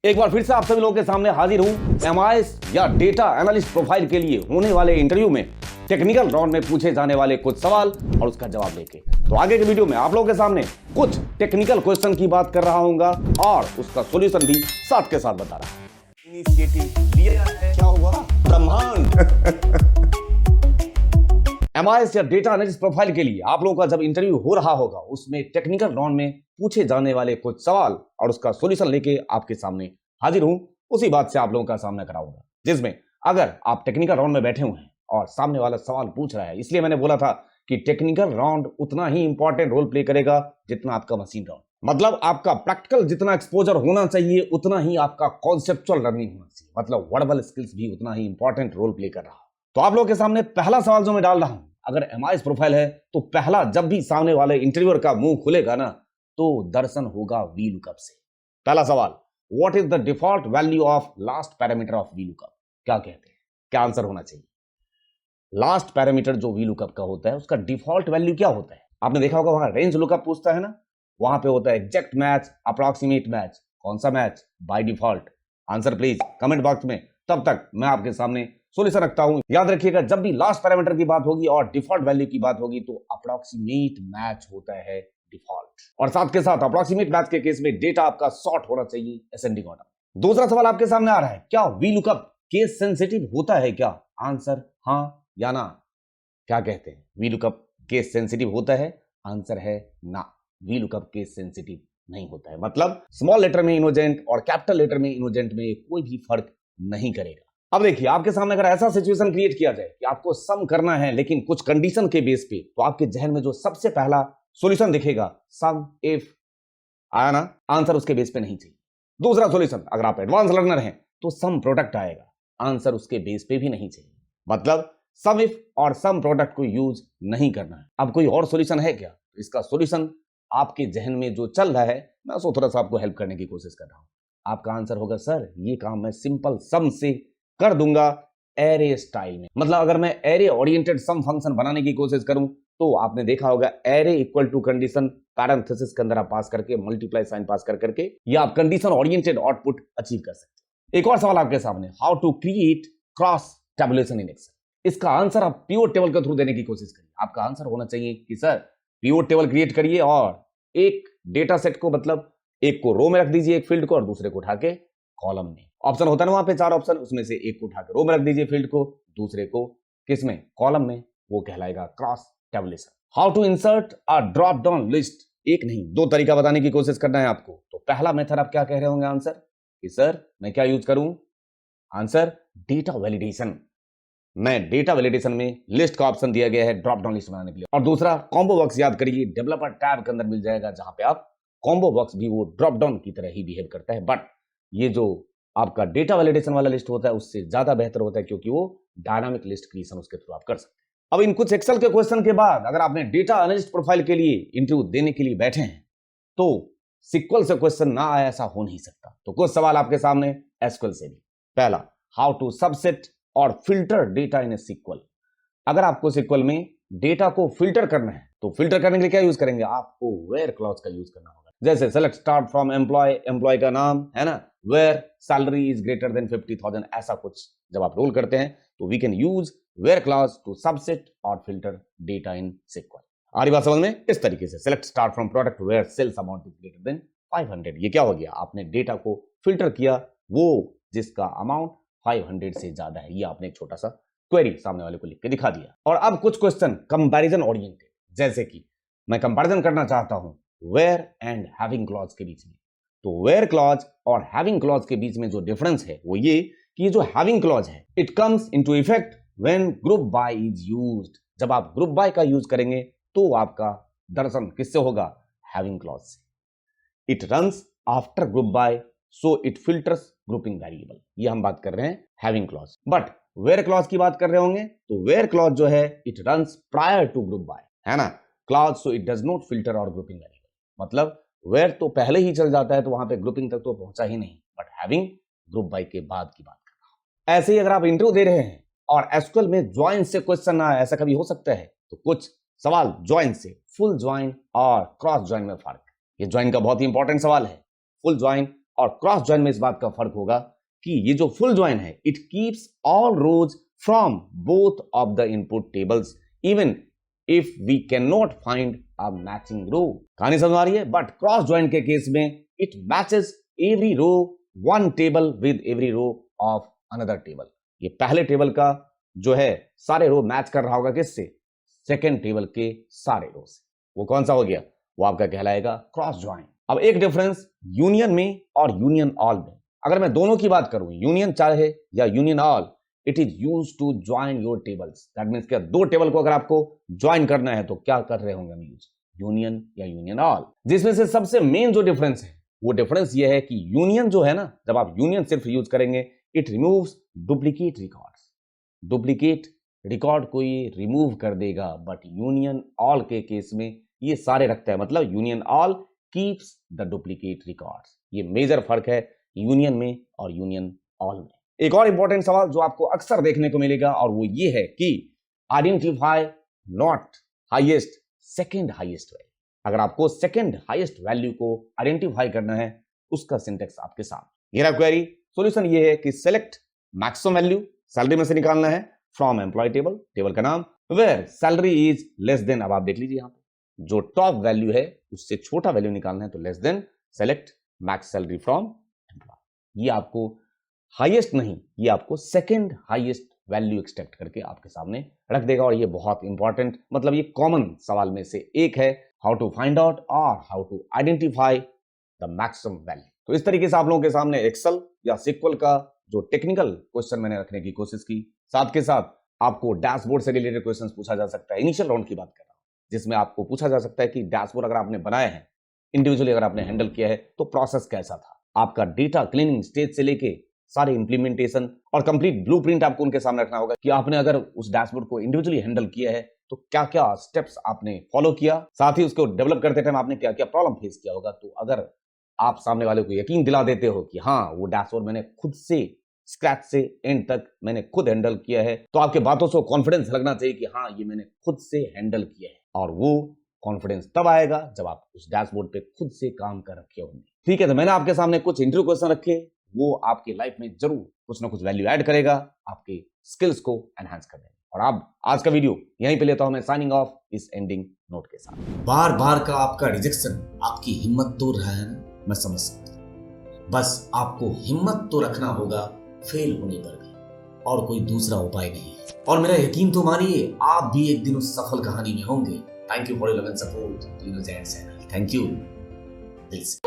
एक बार फिर से आप सभी लोगों के सामने हाजिर हूं एमआईएस या डेटा एनालिस्ट प्रोफाइल के लिए होने वाले इंटरव्यू में टेक्निकल राउंड में पूछे जाने वाले कुछ सवाल और उसका जवाब लेके। तो आगे के वीडियो में आप लोगों के सामने कुछ टेक्निकल क्वेश्चन की बात कर रहा हूंगा और उसका सॉल्यूशन भी साथ के साथ बता रहा हूं। इनिशिएटिव लिया है, क्या हुआ? ब्रह्मांड। एमआईएस या डेटा एनालिस्ट प्रोफाइल के लिए आप लोगों का जब इंटरव्यू हो रहा होगा उसमें टेक्निकल राउंड में पूछे जाने वाले कुछ सवाल और उसका सॉल्यूशन लेके आपके सामने हाजिर हूं। उसी बात से आप लोगों का सामना कराऊंगा, जिसमें अगर आप टेक्निकल राउंड में बैठे हुए हैं और सामने वाला सवाल पूछ रहा है, इसलिए मैंने बोला था कि टेक्निकल राउंड उतना ही इंपॉर्टेंट रोल प्ले करेगा जितना आपका मशीन राउंड। मतलब आपका प्रैक्टिकल जितना एक्सपोजर होना चाहिए उतना ही आपका कॉन्सेप्चुअल लर्निंग होना चाहिए, मतलब वर्बल स्किल्स भी उतना ही इंपॉर्टेंट रोल प्ले कर रहा है। तो आप लोगों के सामने पहला सवाल जो मैं डाल रहा हूं, अगर एमआईएस प्रोफाइल है तो पहला जब भी सामने वाले इंटरव्यूअर का मुंह खुलेगा ना तो दर्शन होगा वी लुकअप से। पहला सवाल, what is the default value of last parameter of V lookup? क्या कहते हैं, क्या आंसर होना चाहिए? लास्ट पैरामीटर जो वी लुकअप का होता है उसका डिफॉल्ट वैल्यू क्या होता है? आपने देखा होगा वहां रेंज लुकअप पूछता है ना, वहां पे होता है एग्जैक्ट मैच, अप्रॉक्सीमेट मैच। कौन सा match by default? Answer please comment box में। तब तक मैं आपके सामने सॉल्यूशन रखता हूं। याद रखिएगा, जब भी लास्ट पैरामीटर की बात होगी और डिफॉल्ट वैल्यू की बात होगी तो अप्रॉक्सीमेट मैच होता है डिफॉल्ट, और साथ के साथ अप्रॉक्सीमेट मैच के केस में डेटा आपका सॉर्ट होना चाहिए एसेंडिंग ऑर्डर। दूसरा सवाल आपके सामने आ रहा है, क्या वी लुकअप केस सेंसिटिव होता है क्या? आंसर हां या ना। क्या कहते हैं, वी लुकअप केस सेंसिटिव होता है? आंसर है ना, वी लुकअप केस सेंसिटिव नहीं होता है। मतलब स्मॉल लेटर में इनोजेंट और कैपिटल लेटर में इनोजेंट में कोई भी फर्क नहीं करेगा। अब देखिए, आपके सामने अगर ऐसा सिचुएशन क्रिएट किया जाए कि आपको सम करना है लेकिन कुछ कंडीशन के बेस पे, तो आपके जहन में जो सबसे पहला सॉल्यूशन दिखेगा सम इफ, आया ना? आंसर उसके बेस पे नहीं चाहिए। दूसरा सॉल्यूशन, अगर आप एडवांस लर्नर हैं तो सम प्रोडक्ट आएगा, आंसर उसके बेस पे भी नहीं चाहिए। मतलब सम इफ और सम प्रोडक्ट को यूज नहीं करना है। अब कोई और सॉल्यूशन है क्या? इसका सॉल्यूशन आपके जहन में जो चल रहा है, मैं उसको थोड़ा सा आपको हेल्प करने की कोशिश कर रहा हूं। आपका आंसर होगा, सर ये काम मैं सिंपल सम से कर दूंगा एरे स्टाइल में। मतलब अगर मैं एरे ओरिएंटेड सम फंक्शन बनाने की कोशिश करूं तो आपने देखा होगा array equal to condition parenthesis के अंदर आप पास करके मल्टीप्लाई साइन पास कर करके या आप कंडीशन ओरिएंटेड आउटपुट अचीव कर सकते हैं। एक और सवाल आपके सामने, how to create cross tabulation in Excel. इसका आंसर आप पिवट टेबल के थ्रू देने की कोशिश करिए। आपका आंसर होना चाहिए कि सर पिवट टेबल क्रिएट करिए और एक डेटा सेट को, मतलब एक को रो में रख दीजिए एक फील्ड को और दूसरे को उठा के कॉलम में। ऑप्शन होता है ना वहां पे 4 ऑप्शन, उसमें से एक को उठा के रो में रख दीजिए फील्ड को, दूसरे को किस में? कॉलम में। वो कहलाएगा cross tabulation. How to insert a drop down list. एक नहीं 2 तरीका बताने की कोशिश करना है आपको। तो पहला मेथड आप क्या कह रहे होंगे आंसर कि सर मैं क्या यूज करूं? Answer data validation. मैं डेटा वैलिडेशन में लिस्ट का ऑप्शन दिया गया है ड्रॉप डाउन लिस्ट बनाने के लिए। और दूसरा कॉम्बो बॉक्स, याद करिए डेवलपर टैब के अंदर मिल जाएगा, जहां पे आप कॉम्बो बॉक्स भी वो ड्रॉप डाउन की तरह ही बिहेव करता है, बट ये जो आपका डेटा वैलिडेशन वाला लिस्ट होता है उससे ज्यादा बेहतर होता है, क्योंकि वो डायनामिक लिस्ट क्रिएशन उसके थ्रू आप कर सकते हैं। अब इन कुछ एक्सेल के क्वेश्चन के बाद अगर आपने डेटा एनालिस्ट प्रोफाइल के लिए इंटरव्यू देने के लिए बैठे हैं तो सिक्वल से क्वेश्चन ना आए ऐसा हो नहीं सकता। तो कुछ सवाल आपके सामने एसक्यूएल से भी। पहला, हाउ टू सबसेट और filter data in a SQL. अगर आपको सिक्वल में डेटा को फिल्टर करना है तो फिल्टर करने के लिए क्या यूज करेंगे? आपको वेयर क्लॉज का यूज करना होगा। जैसे select star from employee, employee का नाम है ना, where salary is greater than 50,000, ऐसा कुछ जब आप रोल करते हैं तो we can use where clause to subset और फिल्टर डेटा इन सिक्वल। आ रही बात समझ में? इस तरीके से select star from product where sales amount is greater than 500, ये क्या हो गया? आपने डेटा को फिल्टर किया वो जिसका अमाउंट 500 से ज्यादा है। ये आपने एक छोटा सा क्वेरी सामने वाले को लिख के दिखा दिया। और अब कुछ क्वेश्चन कंपैरिजन ओरिएंटेड, जैसे कि मैं कंपैरिजन करना चाहता हूं वेयर एंड हैविंग क्लॉज के बीच में। तो वेयर क्लॉज और हैविंग क्लॉज के बीच में जो डिफरेंस है वो ये कि ये जो हैविंग क्लॉज है it comes into effect when group by is used. जब आप ग्रुप बाय का यूज करेंगे तो आपका दर्शन किससे होगा? हैविंग क्लॉज से। It runs after group by so it filters grouping variable. ये हम बात कर रहे हैं having clause. But where clause की बात कर रहे होंगे तो वेयर क्लॉज जो है it runs prior to group by, है ना, clause, so it does not filter और ग्रुपिंग वेरिएबल। मतलब वेयर तो पहले ही चल जाता है तो वहां पे ग्रुपिंग तक तो पहुंचा ही नहीं, बट हैविंग ग्रुप बाय के बाद की बात कर रहा हूं। ऐसे ही अगर आप इंटरव्यू दे रहे हैं और एसक्यूएल में ज्वाइन से क्वेश्चन ना आए, ऐसा कभी हो सकता है, तो कुछ सवाल ज्वाइन से, फुल ज्वाइन और क्रॉस ज्वाइन में फर्क। ये ज्वाइन का बहुत ही इंपॉर्टेंट सवाल है। फुल ज्वाइन और क्रॉस ज्वाइन में इस बात का फर्क होगा कि ये जो फुल ज्वाइन है it keeps all rows from both of the input tables even if we can not find a matching row. कहानी समझ आ रही है? बट क्रॉस ज्वाइन के केस में it matches every row one table with every row of another table. ये पहले table का जो है सारे रो मैच कर रहा होगा किससे? सेकेंड टेबल के सारे रो से। वो कौन सा हो गया? वो आपका कहलाएगा क्रॉस ज्वाइन। अब एक डिफरेंस यूनियन में और यूनियन ऑल में। अगर मैं दोनों की बात करूं, यूनियन चाहे या union all, it is use to join your tables. That means क्या दो टेबल को अगर आपको ज्वाइन करना है तो क्या कर रहे होंगे हम यूज? यूनियन या यूनियन ऑल। जिसमें से सबसे मेन जो डिफरेंस है वो डिफरेंस ये है कि यूनियन जो है ना, जब आप यूनियन सिर्फ यूज करेंगे it removes duplicate records. Duplicate record को ये रिमूव कर देगा, बट यूनियन ऑल के केस में ये सारे रखता है। मतलब union all keeps the duplicate records. ये मेजर फर्क है यूनियन में और यूनियन ऑल में। एक और इंपॉर्टेंट सवाल जो आपको अक्सर देखने को मिलेगा और वो ये है कि identify not highest second highest value. अगर आपको सेकंड हाईएस्ट वैल्यू को आइडेंटिफाई करना है उसका सिंटेक्स आपके सामने। ये रहा क्वेरी। सॉल्यूशन ये है कि सेलेक्ट मैक्सिमम वैल्यू, सैलरी में से निकालना है फ्रॉम एम्प्लॉय टेबल, टेबल का नाम, where salary is less than. अब आप देख लीजिए यहां पे जो टॉप वैल्यू है उससे छोटा वैल्यू निकालना है तो less than, select max salary from employ. ये आपको हाईएस्ट नहीं, ये आपको सेकंड हाईएस्ट वैल्यू एक्सट्रैक्ट करके आपके सामने रख देगा। और ये बहुत इंपॉर्टेंट, मतलब ये कॉमन सवाल में से एक है, हाउ टू फाइंड आउट और how to identify the maximum value. तो इस तरीके से आप लोगों के सामने एक्सेल या सिक्वल का जो टेक्निकल क्वेश्चन मैंने रखने की कोशिश की, साथ के साथ आपको डैशबोर्ड से रिलेटेड क्वेश्चंस पूछा जा सकता है। इनिशियल राउंड की बात कर रहा हूं जिसमें आपको पूछा जा सकता है कि डैशबोर्ड अगर आपने बनाए हैं, इंडिविजुअली अगर आपने हैंडल किया है तो प्रोसेस कैसा था, आपका डेटा क्लीनिंग स्टेज से लेके सारे इंप्लीमेंटेशन और कंप्लीट ब्लूप्रिंट आपको उनके सामने रखना होगा कि आपने अगर उस डैशबोर्ड को इंडिविजुअली हैंडल किया है तो क्या क्या स्टेप्स आपने फॉलो किया, साथ ही उसको डेवलप करते टाइम आपने क्या क्या प्रॉब्लम फेस किया होगा। तो अगर आप सामने वाले को यकीन दिला देते हो कि हाँ वो डैशबोर्ड मैंने खुद से स्क्रैच से एंड तक मैंने खुद हैंडल किया है, तो आपके बातों से कॉन्फिडेंस लगना चाहिए कि हाँ ये मैंने खुद से हैंडल किया है। और वो कॉन्फिडेंस तब आएगा जब आप उस डैशबोर्ड पे खुद से काम कर रखे होंगे। ठीक है, तो मैंने आपके सामने कुछ इंटरव्यू क्वेश्चन रखे, वो आपकी लाइफ में जरूर कुछ ना कुछ वैल्यू ऐड करेगा, आपके स्किल्स को एनहांस कर देगा। और अब आज का वीडियो यहीं पे लेता हूं मैं, साइनिंग ऑफ इस एंडिंग नोट के साथ। बार बार का आपका रिजेक्शन आपकी हिम्मत तोड़ रहा है ना, मैं समझ सकता हूं। बस आपको हिम्मत तो रखना होगा फेल होने पर भी, और कोई दूसरा उपाय नहीं है। और मेरा यकीन तो मानिए आप भी एक दिन उस सफल कहानी में होंगे। Thank you for your love and support to universe and channel. Thank you दिल से।